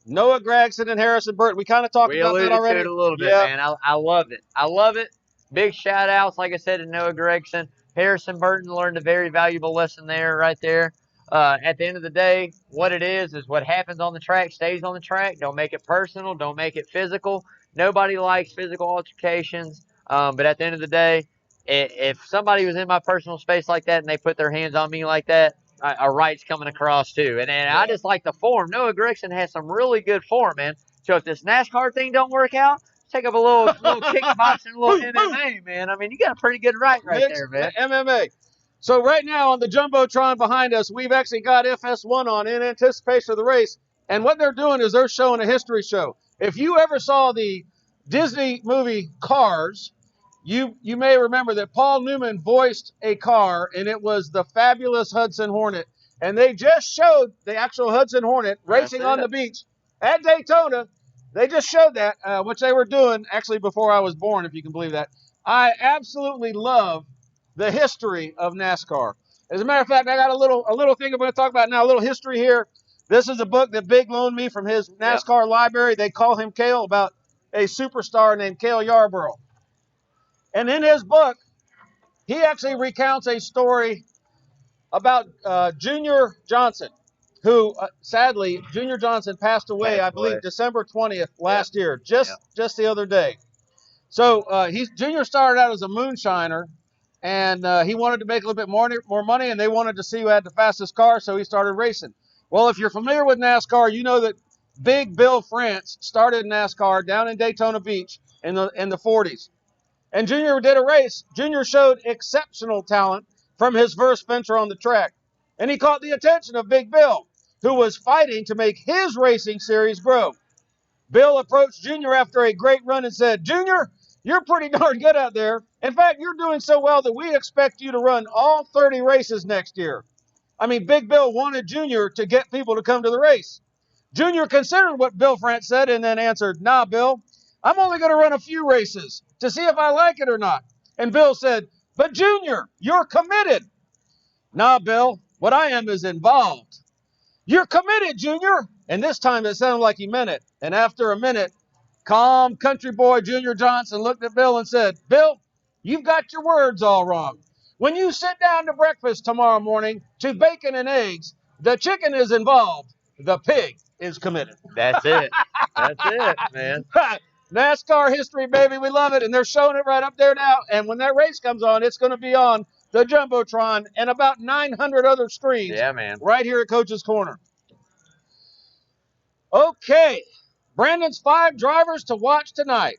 Noah Gragson and Harrison Burton. We kind of talked about that already. We alluded to it a little bit, man. I love it. I love it. Big shout-outs, like I said, to Noah Gragson. Harrison Burton learned a very valuable lesson there, right there. At the end of the day, what it is what happens on the track stays on the track. Don't make it personal. Don't make it physical. Nobody likes physical altercations. But at the end of the day, if somebody was in my personal space like that and they put their hands on me like that, a right's coming across too. And I just like the form. Noah Gragson has some really good form, man. So if this NASCAR thing don't work out, take up a little kickboxing, a little MMA, man. I mean, you got a pretty good right there, man. MMA. So right now on the Jumbotron behind us, we've actually got FS1 on in anticipation of the race. And what they're doing is they're showing a history show. If you ever saw the Disney movie Cars, you may remember that Paul Newman voiced a car, and it was the fabulous Hudson Hornet. And they just showed the actual Hudson Hornet racing on the beach at Daytona. They just showed that, which they were doing actually before I was born, if you can believe that. I absolutely love the history of NASCAR. As a matter of fact, I got a little thing I'm going to talk about now, a little history here. This is a book that Big loaned me from his NASCAR library. They call him Cale, about a superstar named Cale Yarborough. And in his book, he actually recounts a story about Junior Johnson, who sadly, Junior Johnson passed away, I believe, December 20th last year, just the other day. So Junior started out as a moonshiner, and he wanted to make a little bit more money, and they wanted to see who had the fastest car, so he started racing. Well, if you're familiar with NASCAR, you know that Big Bill France started NASCAR down in Daytona Beach in the 40s. And Junior did a race. Junior showed exceptional talent from his first venture on the track. And he caught the attention of Big Bill, who was fighting to make his racing series grow. Bill approached Junior after a great run and said, "Junior, you're pretty darn good out there. In fact, you're doing so well that we expect you to run all 30 races next year." I mean, Big Bill wanted Junior to get people to come to the race. Junior considered what Bill France said and then answered, "Nah, Bill, I'm only going to run a few races to see if I like it or not." And Bill said, "But Junior, you're committed." "Nah, Bill, what I am is involved." "You're committed, Junior." And this time it sounded like he meant it. And after a minute, calm country boy Junior Johnson looked at Bill and said, "Bill, you've got your words all wrong. When you sit down to breakfast tomorrow morning to bacon and eggs, the chicken is involved. The pig is committed." That's it. That's it, man. NASCAR history, baby. We love it. And they're showing it right up there now. And when that race comes on, it's going to be on the Jumbotron and about 900 other screens right here at Coach's Corner. Okay. Brandon's 5 drivers to watch tonight.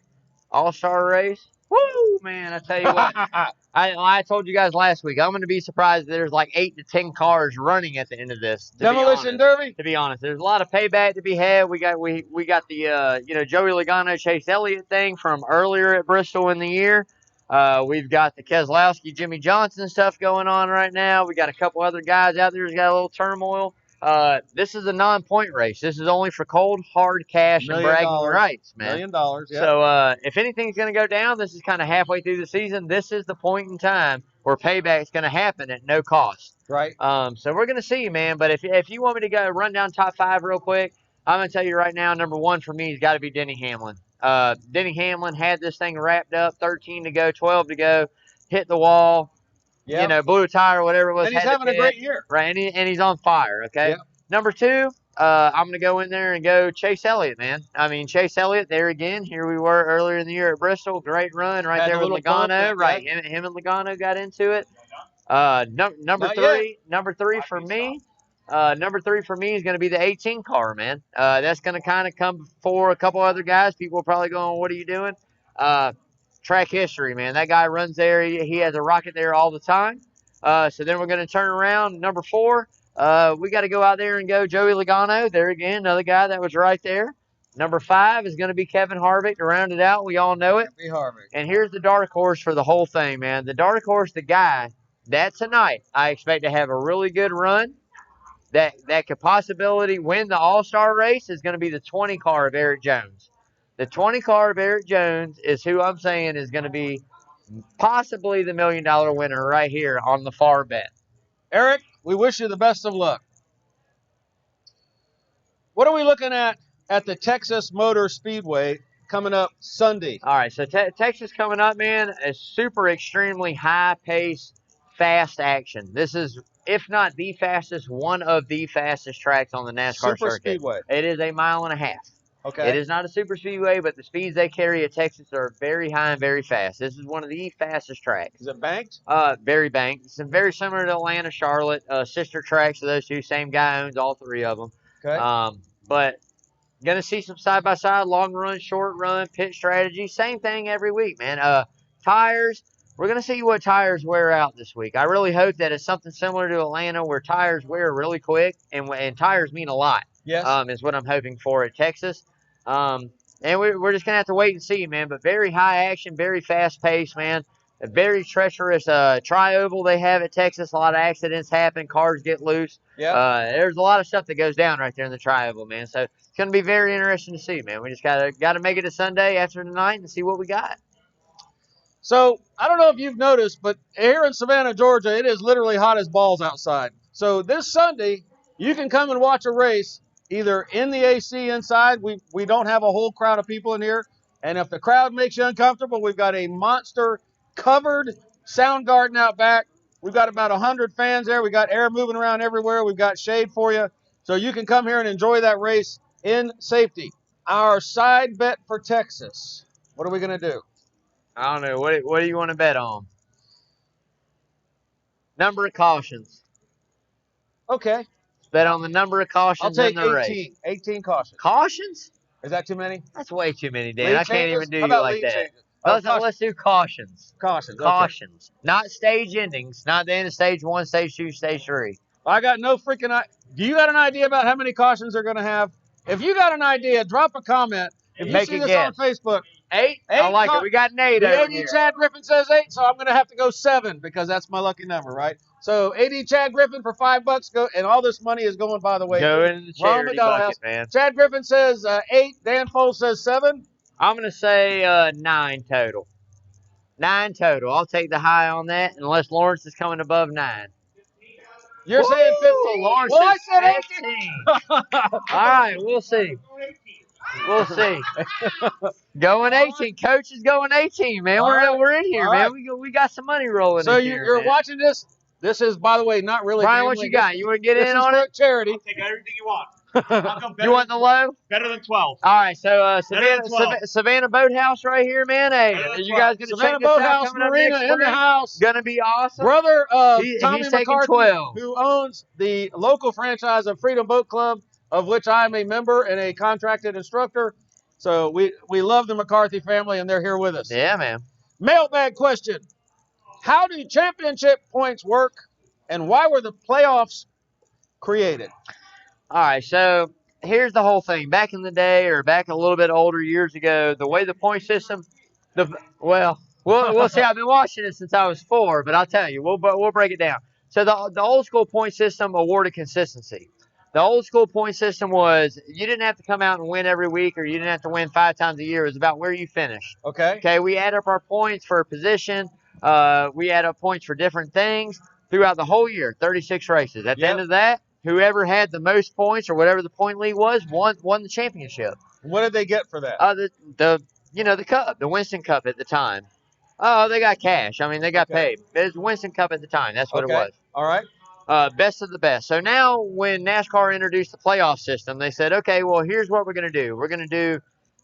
All-star race. Woo, man, I tell you what. I told you guys last week, I'm going to be surprised that there's like 8 to 10 cars running at the end of this. Demolition Derby? To be honest, there's a lot of payback to be had. We got the Joey Logano, Chase Elliott thing from earlier at Bristol in the year. We've got the Keselowski, Jimmy Johnson stuff going on right now. We got a couple other guys out there who's got a little turmoil. This is a non-point race. This is only for cold, hard cash and bragging rights, man. $1 million, yeah. So if anything's going to go down, this is kind of halfway through the season. This is the point in time where payback's going to happen at no cost. Right. So we're going to see, man. But if you want me to go run down top 5 real quick, I'm going to tell you right now, number 1 for me has got to be Denny Hamlin. Denny Hamlin had this thing wrapped up, 13 to go, 12 to go, hit the wall. Yep. Blew a tire or whatever it was. And he's having a great year. Right, and he's on fire, okay? Yep. Number 2, I'm going to go in there and go Chase Elliott, man. I mean, Chase Elliott, there again. Here we were earlier in the year at Bristol. Great run right there with Logano. Right, him and Logano got into it. Number three for me. Number 3 for me is going to be the 18 car, man. That's going to kind of come before a couple other guys. People are probably going, "What are you doing?" Track history, man. That guy runs there. He has a rocket there all the time. So then we're going to turn around. Number 4, we got to go out there and go Joey Logano. There again, another guy that was right there. Number 5 is going to be Kevin Harvick to round it out. We all know it. And here's the dark horse for the whole thing, man. The dark horse, the guy that tonight I expect to have a really good run. That could possibility win the All-Star race is going to be the 20 car of Eric Jones. The 20 car of Eric Jones is who I'm saying is going to be possibly the $1 million winner right here on the far bet. Eric, we wish you the best of luck. What are we looking at the Texas Motor Speedway coming up Sunday? All right, so Texas coming up, man, a super extremely high-paced, fast action. This is, if not the fastest, one of the fastest tracks on the NASCAR Super circuit. speedway. It is a mile and a half. Okay. It is not a super speedway, but the speeds they carry at Texas are very high and very fast. This is one of the fastest tracks. Is it banked? Very banked. It's very similar to Atlanta, Charlotte, sister tracks of those two. Same guy owns all three of them. Okay. But gonna see some side by side, long run, short run, pit strategy. Same thing every week, man. Tires. We're gonna see what tires wear out this week. I really hope that it's something similar to Atlanta, where tires wear really quick, and tires mean a lot. Yes. Is what I'm hoping for at Texas. And we're just gonna have to wait and see, man. But very high action, very fast paced, man. A very treacherous tri-oval they have at Texas. A lot of accidents happen. Cars get loose. Yeah. There's a lot of stuff that goes down right there in the tri-oval, man. So it's gonna be very interesting to see, man. We just gotta make it a Sunday after tonight and see what we got. So I don't know if you've noticed, but here in Savannah, Georgia, it is literally hot as balls outside. So this Sunday, you can come and watch a race either in the AC inside. We don't have a whole crowd of people in here. And if the crowd makes you uncomfortable, we've got a monster covered sound garden out back. We've got about 100 fans there. We've got air moving around everywhere. We've got shade for you. So you can come here and enjoy that race in safety. Our side bet for Texas. What are we going to do? I don't know. What do you want to bet on? Number of cautions. Okay. Bet on the number of cautions I'll take in the 18. race. 18 cautions. Cautions? Is that too many? That's way too many, Dan. Lead I can't changes? even do How you about like lead that. changes? Let's do cautions. Cautions. Okay. Cautions. Not stage endings. Not the end of stage 1, stage 2, stage 3. I got no freaking idea. Do you got an idea about how many cautions they're going to have? If you got an idea, drop a comment. If you Make see a this guess. on Facebook, 8? I like it. We got an 8 the over AD here. Chad Griffin says 8, so I'm going to have to go 7 because that's my lucky number, right? So AD Chad Griffin for $5 go, and all this money is going, by the way, Go into the Ronald charity McDonald bucket, House. man. Chad Griffin says 8. Dan Foulds says 7. I'm going to say 9 total. 9 total. I'll take the high on that unless Lawrence is coming above 9. You're saying 15. Lawrence Well, I is said 15. All right, we'll see. We'll see. Going 18. Coach is going 18, man. We're in here, man. We got some money rolling So in here, you're man. watching this. This is, by the way, not really. Brian, what you got? You want to get in on it? Charity. I'll take everything you want. I'll go You want the low? better than 12. All right, so Better than 12. Savannah Boathouse right here, man. Hey, Better are than you 12. guys going to check Savannah this out Boathouse coming up Marina next in the spring? house. Gonna be awesome. Brother of He's Tommy taking McCarthy, 12. who owns the local franchise of Freedom Boat Club, of which I am a member and a contracted instructor. So we love the McCarthy family, and they're here with us. Yeah, man. Mailbag question. How do championship points work, and why were the playoffs created? All right, so here's the whole thing. Back in the day, or back a little bit older years ago, the way the point system, we'll see. I've been watching it since I was 4, but I'll tell you, we'll break it down. So the old school point system awarded consistency. The old school point system was you didn't have to come out and win every week, or you didn't have to win 5 times a year. It was about where you finished. Okay. Okay, we add up our points for position. We add up points for different things throughout the whole year, 36 races. At the end of that, whoever had the most points or whatever the point league was won the championship. What did they get for that? The cup, the Winston Cup at the time. Oh, they got cash. I mean, they got paid. It was the Winston Cup at the time. That's what it was. All right. Best of the best. So now when NASCAR introduced the playoff system, they said, okay, well, here's what we're going to do. We're going to do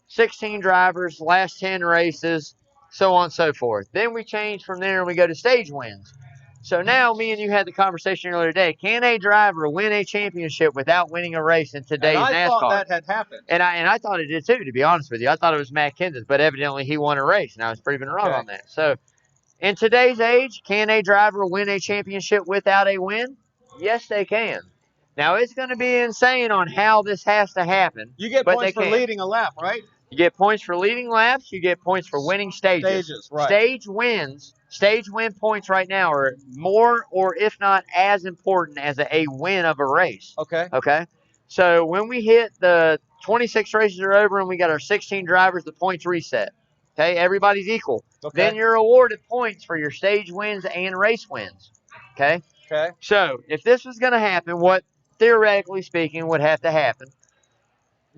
16 drivers, last 10 races, so on and so forth. Then we change from there and we go to stage wins. So now me and you had the conversation earlier today. Can a driver win a championship without winning a race in today's NASCAR? I thought that had happened. And I thought it did too, to be honest with you. I thought it was Matt Kenseth, but evidently he won a race, and I was proven wrong on that. So in today's age, can a driver win a championship without a win? Yes, they can. Now, it's going to be insane on how this has to happen. You get points for leading a lap, right? You get points for leading laps. You get points for winning stages. Right. Stage win points right now are more, or if not as important as a win of a race. Okay. So when we hit the 26 races are over and we got our 16 drivers, the points reset. Okay, everybody's equal. Okay. Then you're awarded points for your stage wins and race wins. Okay. So if this was going to happen, what theoretically speaking would have to happen?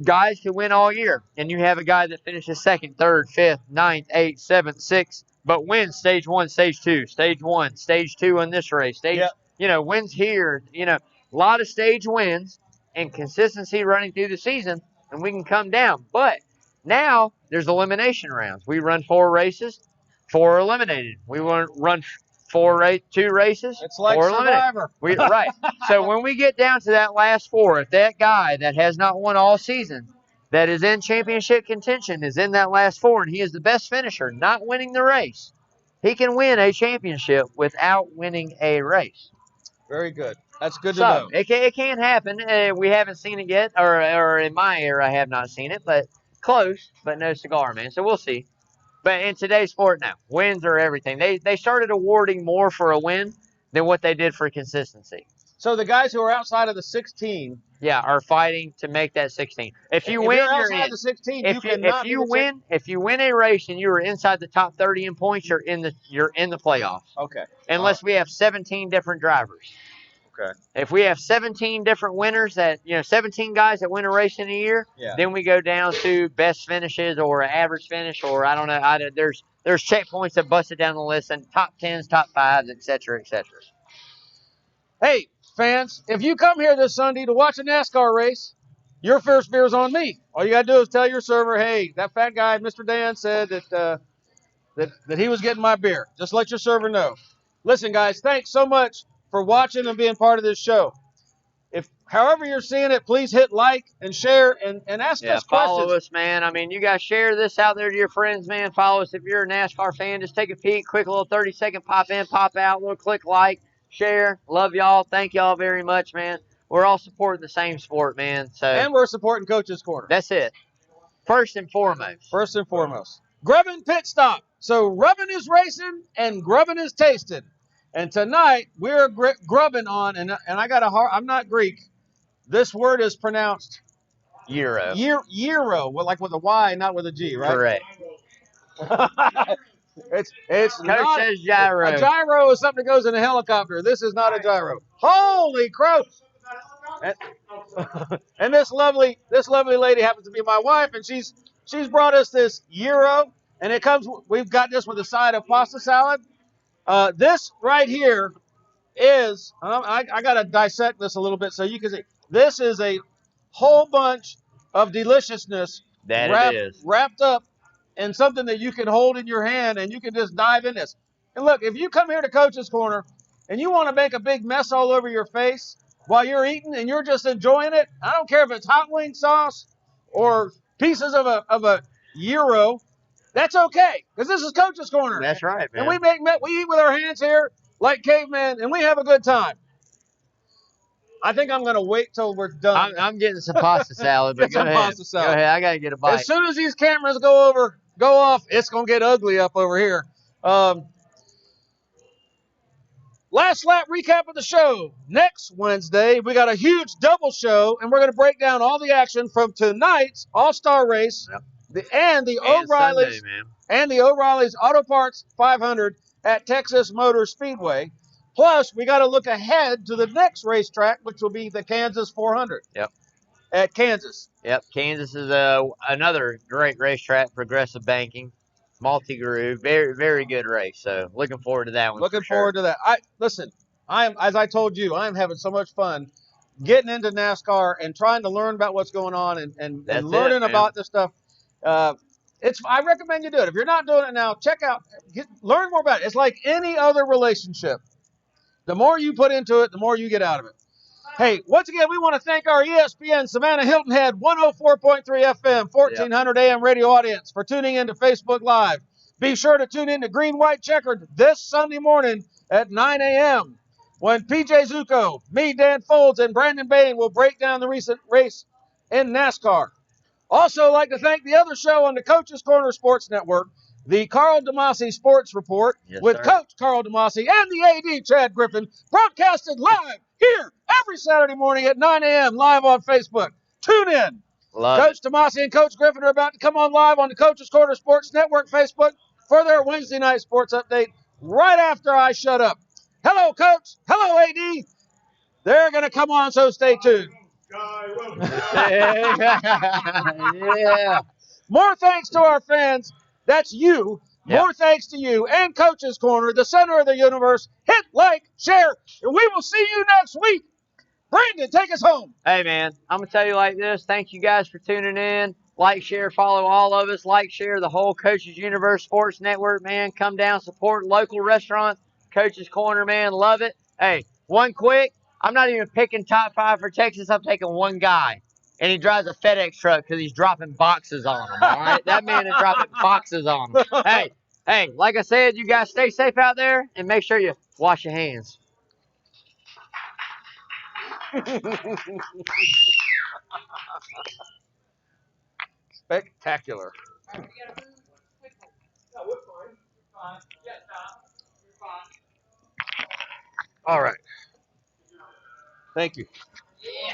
Guys can win all year, and you have a guy that finishes 2nd, 3rd, 5th, 9th, 8th, 7th, 6th, but wins stage 1, stage 2, stage 1, stage 2 in this race. Yep. Wins here. A lot of stage wins and consistency running through the season, and we can come down. But now there's elimination rounds. We run 4 races, 4 are eliminated. We run 2 races. It's like 4 eliminated. Survivor. Right. So when we get down to that last 4, if that guy that has not won all season, that is in championship contention, is in that last 4, and he is the best finisher, not winning the race, he can win a championship without winning a race. Very good. That's good to So know. it can happen. We haven't seen it yet, or in my era, I have not seen it, but close, but no cigar, man. So we'll see. But in today's sport, no, wins are everything. They started awarding more for a win than what they did for consistency. So the guys who are outside of the 16, are fighting to make that 16. If you win, you're you're outside in. the 16, If you cannot if you win a race and you are inside the top 30 in points, you're in the playoffs. Okay. Unless we have 17 different drivers. Okay. If we have 17 different winners 17 guys that win a race in a year, then we go down to best finishes or average finish, or I don't know. There's checkpoints that bust it down the list, and top 10s, top 5s, etc., etc. Hey, fans, if you come here this Sunday to watch a NASCAR race, your first beer's on me. All you got to do is tell your server, hey, that fat guy, Mr. Dan, said that he was getting my beer. Just let your server know. Listen, guys, thanks so much for watching and being part of this show. If however you're seeing it, please hit like and share and ask us questions. Follow us, man. I mean, you guys share this out there to your friends, man. Follow us. If you're a NASCAR fan, just take a peek, quick little 30-second pop in, pop out, little click like, share. Love y'all. Thank y'all very much, man. We're all supporting the same sport, man. And we're supporting Coach's Corner. That's it. First and foremost. First and foremost. Grubbin pit stop. So Rubbin is racing and Grubbin is tasting. And tonight we're grubbing on, and I got I'm not Greek. This word is pronounced Euro. Euro, like with a Y, not with a G, right? Correct. It's Coach not says gyro. A gyro is something that goes in a helicopter. This is not a gyro. Holy crow! And this lovely lady happens to be my wife, and she's brought us this gyro, and it comes. We've got this with a side of pasta salad. This right here is, I got to dissect this a little bit so you can see. This is a whole bunch of deliciousness wrapped up in something that you can hold in your hand, and you can just dive in this. And look, if you come here to Coach's Corner and you want to make a big mess all over your face while you're eating and you're just enjoying it, I don't care if it's hot wing sauce or pieces of a gyro. That's okay, because this is Coach's Corner. That's right, man. And we eat with our hands here like cavemen, and we have a good time. I think I'm going to wait till we're done. I'm getting some pasta salad, but go ahead. Pasta salad. Go ahead. I got to get a bite. As soon as these cameras go off, it's going to get ugly up over here. Last lap recap of the show. Next Wednesday, we got a huge double show, and we're going to break down all the action from tonight's All-Star race. Yep. The O'Reilly's Sunday, and the O'Reilly's Auto Parts 500 at Texas Motor Speedway. Plus, we got to look ahead to the next racetrack, which will be the Kansas 400. Yep. At Kansas. Yep. Kansas is another great racetrack, progressive banking, multi-groove, very, very good race. So looking forward to that one. Looking forward to that. As I told you, I'm having so much fun getting into NASCAR and trying to learn about what's going on and learning about this stuff. I recommend you do it. If you're not doing it now, learn more about it. It's like any other relationship. The more you put into it, the more you get out of it. Hey, once again, we want to thank our ESPN Savannah Hilton Head 104.3 FM, 1400 AM radio audience for tuning in to Facebook Live. Be sure to tune in to Green White Checkered this Sunday morning at 9 a.m. when PJ Zuko, me, Dan Foulds, and Brandon Bain will break down the recent race in NASCAR. Also, like to thank the other show on the Coach's Corner Sports Network, the Carl DeMasi Sports Report with Coach Carl DeMasi and the AD Chad Griffin, broadcasted live here every Saturday morning at 9 a.m. live on Facebook. Tune in. Coach DeMasi and Coach Griffin are about to come on live on the Coach's Corner Sports Network Facebook for their Wednesday night sports update right after I shut up. Hello, Coach. Hello, AD. They're going to come on, so stay tuned. Yeah. More thanks to our fans. That's you More thanks to you and Coach's Corner, the center of the universe. Hit like, share, and we will see you next week. Brandon, take us home. Hey, man, I'm going to tell you like this. Thank you guys for tuning in. Like, share, follow all of us. Like, share the whole Coach's Universe Sports Network, man. Come down, support local restaurants. Coach's Corner, man. Love it. Hey, one quick. I'm not even picking top 5 for Texas. I'm taking one guy. And he drives a FedEx truck because he's dropping boxes on them, all right? That man is dropping boxes on them. Hey, like I said, you guys stay safe out there and make sure you wash your hands. Spectacular. All right. Thank you. Yeah.